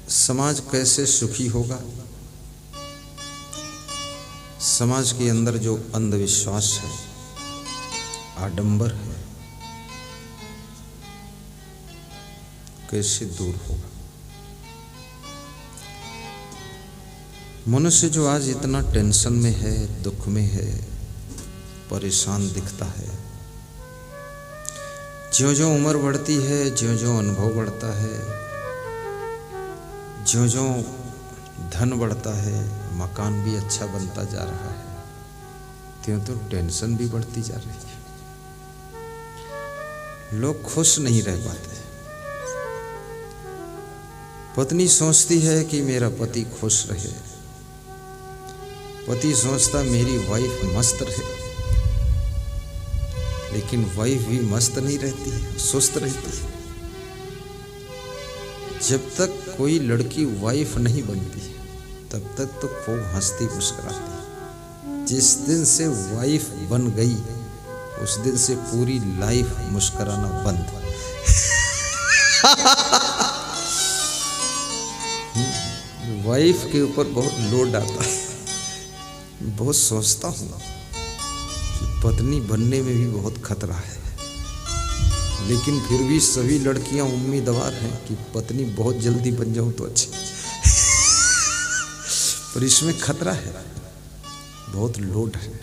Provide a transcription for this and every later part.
समाज कैसे सुखी होगा? समाज के अंदर जो अंधविश्वास है, आडंबर है, कैसे दूर होगा? मनुष्य जो आज इतना टेंशन में है, दुख में है, परेशान दिखता है, ज्यों-ज्यों उम्र बढ़ती है, ज्यों-ज्यों अनुभव बढ़ता है, ज्यों-ज्यों धन बढ़ता है, मकान भी अच्छा बनता जा रहा है, त्यों-त्यों टेंशन भी बढ़ती जा रही है। लोग खुश नहीं रह पाते। पत्नी सोचती है कि मेरा पति खुश रहे, पति सोचता मेरी वाइफ मस्त रहे, लेकिन वाइफ भी मस्त नहीं रहती है, सुस्त रहती है। जब तक कोई लड़की वाइफ नहीं बनती तब तक तो खूब हंसती मुस्कुराती। जिस दिन से वाइफ बन गई उस दिन से पूरी लाइफ मुस्कुराना बंद। वाइफ के ऊपर बहुत लोड आता है। बहुत सोचता हूँ कि पत्नी बनने में भी बहुत खतरा है, लेकिन फिर भी सभी लड़कियां उम्मीदवार हैं कि पत्नी बहुत जल्दी बन जाऊं तो अच्छी। पर इसमें खतरा है, बहुत लोड है।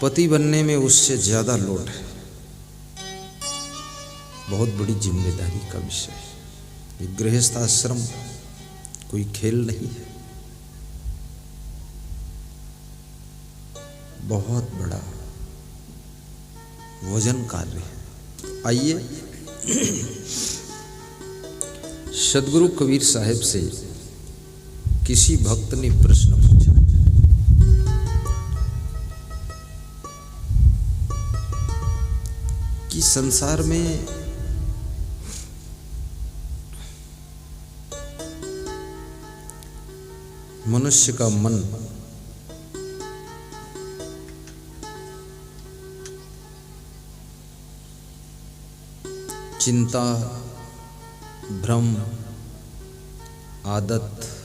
पति बनने में उससे ज्यादा लोड है, बहुत बड़ी जिम्मेदारी का विषय है। गृहस्थ आश्रम कोई खेल नहीं है, बहुत बड़ा वजन कार्य है। आइए सदगुरु कबीर साहब से किसी भक्त ने प्रश्न पूछा कि संसार में मनुष्य का मन चिंता, भ्रम, आदत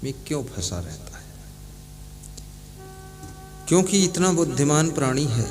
में क्यों फंसा रहता है? क्योंकि इतना बुद्धिमान प्राणी है,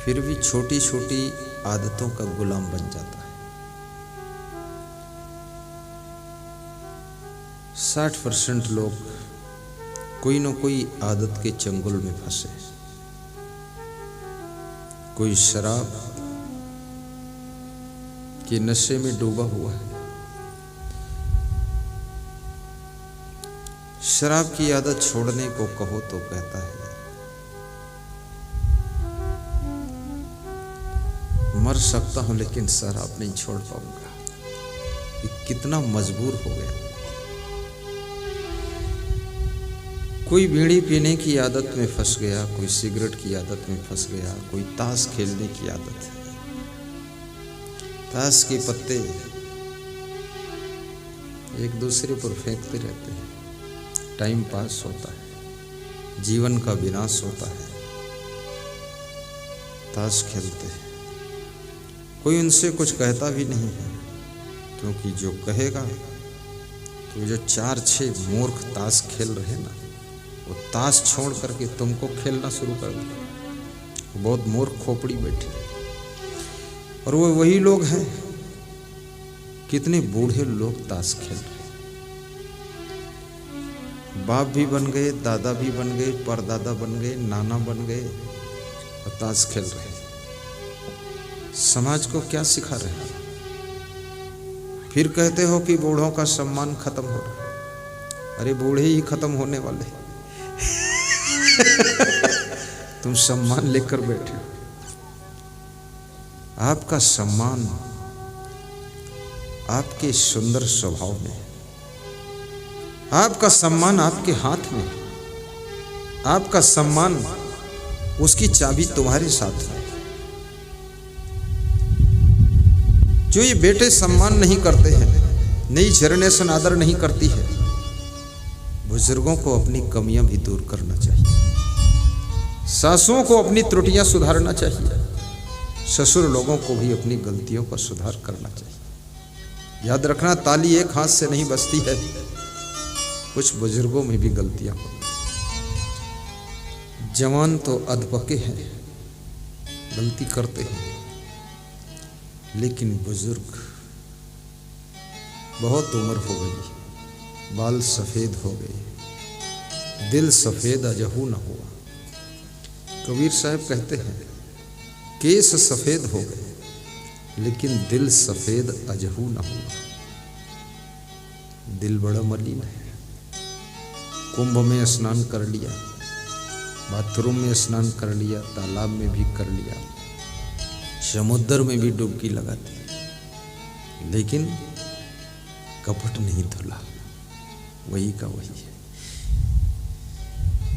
फिर भी छोटी छोटी आदतों का गुलाम बन जाता है। 60% लोग कोई न कोई आदत के चंगुल में फंसे। कोई शराब के नशे में डूबा हुआ है। शराब की आदत छोड़ने को कहो तो कहता है मर सकता हूं लेकिन शराब नहीं छोड़ पाऊंगा। ये कितना मजबूर हो गया। कोई बीड़ी पीने की आदत में फंस गया, कोई सिगरेट की आदत में फंस गया, कोई ताश खेलने की आदत है। ताश के पत्ते एक दूसरे पर फेंकते रहते हैं, टाइम पास होता है, जीवन का विनाश होता है। ताश खेलते हैं, कोई उनसे कुछ कहता भी नहीं है, क्योंकि जो कहेगा तो जो 4-6 मूर्ख ताश खेल रहे ना, वो ताश छोड़ करके तुमको खेलना शुरू कर दे। बहुत मूर्ख खोपड़ी बैठी है। और वो वही लोग हैं, कितने बूढ़े लोग ताश खेल रहे। बाप भी बन गए, दादा भी बन गए, परदादा बन गए, नाना बन गए और ताश खेल रहे। समाज को क्या सिखा रहे हैं? फिर कहते हो कि बूढ़ों का सम्मान खत्म हो रहा है। अरे बूढ़े ही खत्म होने वाले। तुम सम्मान लेकर बैठे हो। आपका सम्मान आपके सुंदर स्वभाव में, आपका सम्मान आपके हाथ में, आपका सम्मान उसकी चाबी तुम्हारे साथ है। जो ये बेटे सम्मान नहीं करते हैं, नई जनरेशन आदर नहीं करती है, बुजुर्गों को अपनी कमियां भी दूर करना चाहिए, सासुओं को अपनी त्रुटियां सुधारना चाहिए, ससुर लोगों को भी अपनी गलतियों का सुधार करना चाहिए। याद रखना, ताली एक हाथ से नहीं बजती है, कुछ बुजुर्गों में भी गलतियां होती। जवान तो अधपके हैं, गलती करते हैं, लेकिन बुजुर्ग बहुत उम्र हो गई, बाल सफ़ेद हो गए, दिल सफ़ेद अजहू न हुआ। कबीर साहब कहते हैं केस सफ़ेद हो गए, लेकिन दिल सफ़ेद अजहू न हुआ। दिल बड़ा मलिन है। कुंभ में स्नान कर लिया, बाथरूम में स्नान कर लिया, तालाब में भी कर लिया, समुद्र में भी डुबकी लगा दी, लेकिन कपट नहीं धुला, वही का वही है।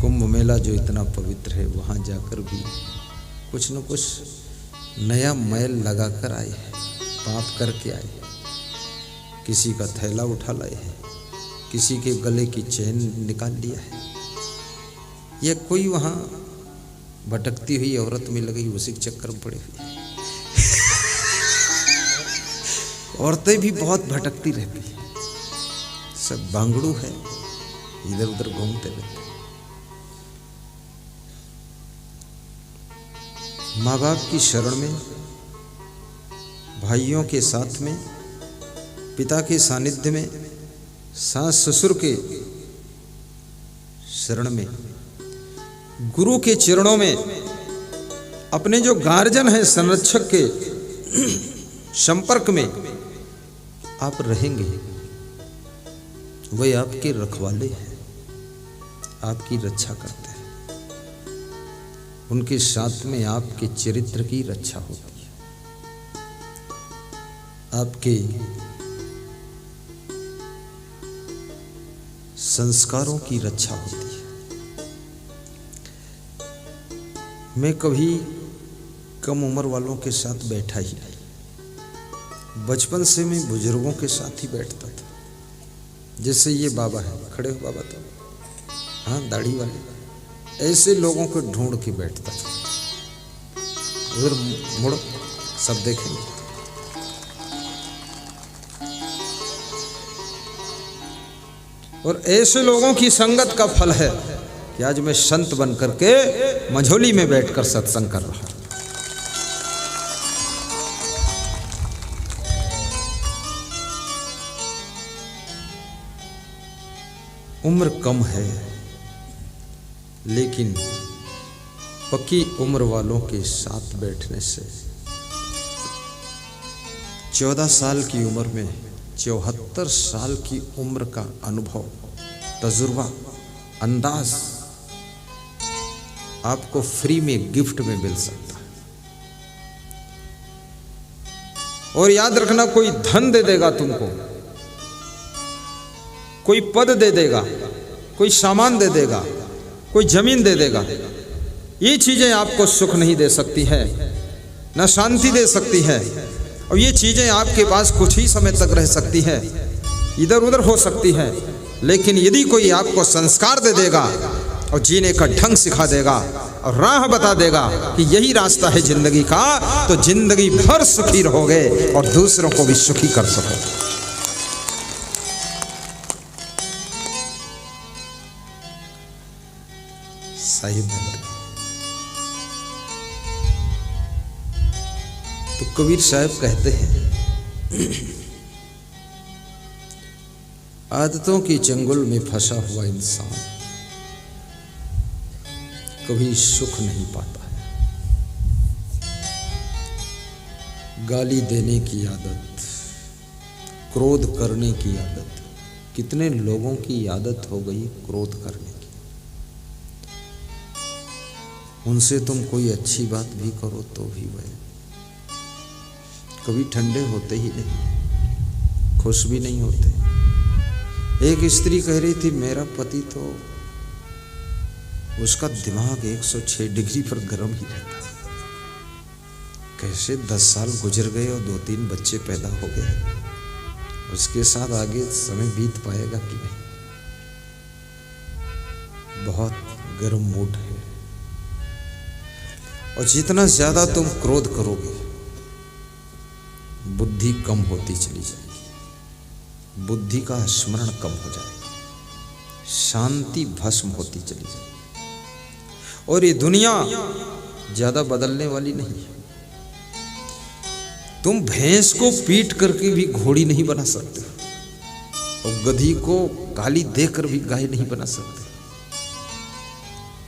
कुंभ मेला जो इतना पवित्र है, वहाँ जाकर भी कुछ न कुछ नया मैल लगा कर आए हैं, पाप करके आए हैं। किसी का थैला उठा लाए हैं, किसी के गले की चैन निकाल लिया है, या कोई वहाँ भटकती हुई औरत में लगी, उसी के चक्कर में पड़े हुए। औरतें भी बहुत भटकती रहती हैं, सब बांगड़ू है, इधर उधर घूमते रहते। माँ बाप की शरण में, भाइयों के साथ में, पिता के सानिध्य में, सास ससुर के शरण में, गुरु के चरणों में, अपने जो गार्जियन हैं, संरक्षक के संपर्क में आप रहेंगे, वे आपके रखवाले हैं, आपकी रक्षा करते हैं। उनके साथ में आपके चरित्र की रक्षा होती है, आपके संस्कारों की रक्षा होती है। मैं कभी कम उम्र वालों के साथ बैठा ही नहीं। बचपन से मैं बुजुर्गों के साथ ही बैठता था। जैसे ये बाबा है, खड़े हो बाबा, तो हाँ, दाढ़ी वाले, ऐसे लोगों को ढूंढ के बैठता था। उधर मुड़ो, सब देखेंगे। और ऐसे लोगों की संगत का फल है कि आज मैं संत बन करके मंझोली में बैठकर सत्संग कर रहा हूं। उम्र कम है, लेकिन पक्की उम्र वालों के साथ बैठने से 14 साल की उम्र में 74 साल की उम्र का अनुभव, तजुर्बा, अंदाज आपको फ्री में, गिफ्ट में मिल सकता है। और याद रखना, कोई धन दे देगा तुमको, कोई पद दे देगा, कोई सामान दे देगा, कोई जमीन दे देगा, ये चीजें आपको सुख नहीं दे सकती है, न शांति दे सकती है। और ये चीजें आपके पास कुछ ही समय तक रह सकती है, इधर उधर हो सकती है। लेकिन यदि कोई आपको संस्कार दे देगा और जीने का ढंग सिखा देगा और राह बता देगा कि यही रास्ता है जिंदगी का, तो जिंदगी भर सुखी रहोगे और दूसरों को भी सुखी कर सकोगे। साहिब तो कबीर साहब कहते हैं, आदतों की चंगुल में फंसा हुआ इंसान कभी सुख नहीं पाता है। गाली देने की आदत, क्रोध करने की आदत, कितने लोगों की आदत हो गई क्रोध करने की। उनसे तुम कोई अच्छी बात भी करो तो भी वह कभी ठंडे होते ही नहीं, खुश भी नहीं होते। एक स्त्री कह रही थी, मेरा पति तो, उसका दिमाग 106 डिग्री पर गर्म ही रहता है। कैसे 10 साल गुजर गए और 2-3 बच्चे पैदा हो गए, उसके साथ आगे समय बीत पाएगा कि नहीं। बहुत गर्म मूड है। और जितना ज्यादा तुम क्रोध करोगे, बुद्धि कम होती चली जाएगी। बुद्धि का स्मरण कम हो जाएगा, शांति भस्म होती चली जाएगी। और ये दुनिया ज्यादा बदलने वाली नहीं है। तुम भैंस को पीट करके भी घोड़ी नहीं बना सकते, और गधी को गाली देकर भी गाय नहीं बना सकते।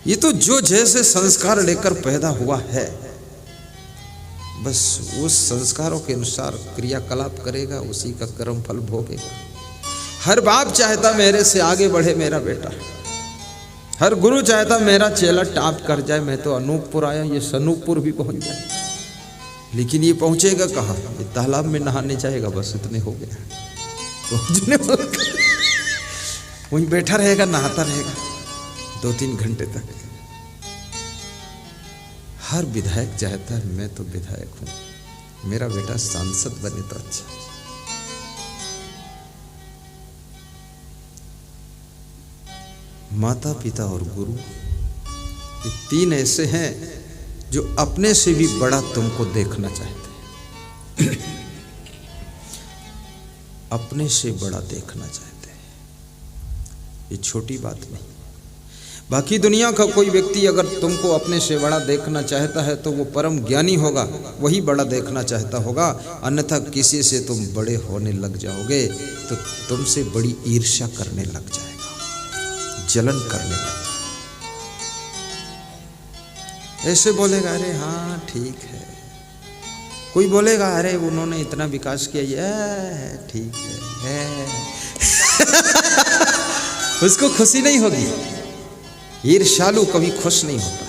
ये तो जो जैसे संस्कार लेकर पैदा हुआ है, बस उस संस्कारों के अनुसार क्रियाकलाप करेगा, उसी का कर्म फल भोगेगा। हर बाप चाहता मेरे से आगे बढ़े मेरा बेटा, हर गुरु चाहता मेरा चेला टॉप कर जाए। मैं तो अनूपपुर आया, ये सनूपपुर भी पहुंच जाए, लेकिन ये पहुंचेगा कहाँ? ये तालाब में नहाने जाएगा, बस इतने हो गया। पहुंचने वहीं बैठा रहेगा, नहाता रहेगा 2-3 घंटे तक। हर विधायक चाहता है मैं तो विधायक हूं, मेरा बेटा सांसद बने तो अच्छा। माता पिता और गुरु, ये 3 ऐसे हैं जो अपने से भी बड़ा तुमको देखना चाहते हैं। अपने से बड़ा देखना चाहते हैं, ये छोटी बात नहीं। बाकी दुनिया का कोई व्यक्ति अगर तुमको अपने से बड़ा देखना चाहता है तो वो परम ज्ञानी होगा, वही बड़ा देखना चाहता होगा। अन्यथा किसी से तुम बड़े होने लग जाओगे तो तुमसे बड़ी ईर्ष्या करने लग जाएगा, जलन करने लग जाएगा। ऐसे बोलेगा अरे हाँ ठीक है, कोई बोलेगा अरे उन्होंने इतना विकास किया, ये ठीक है। उसको खुशी नहीं होगी। ईर्ष्यालु कभी खुश नहीं होता।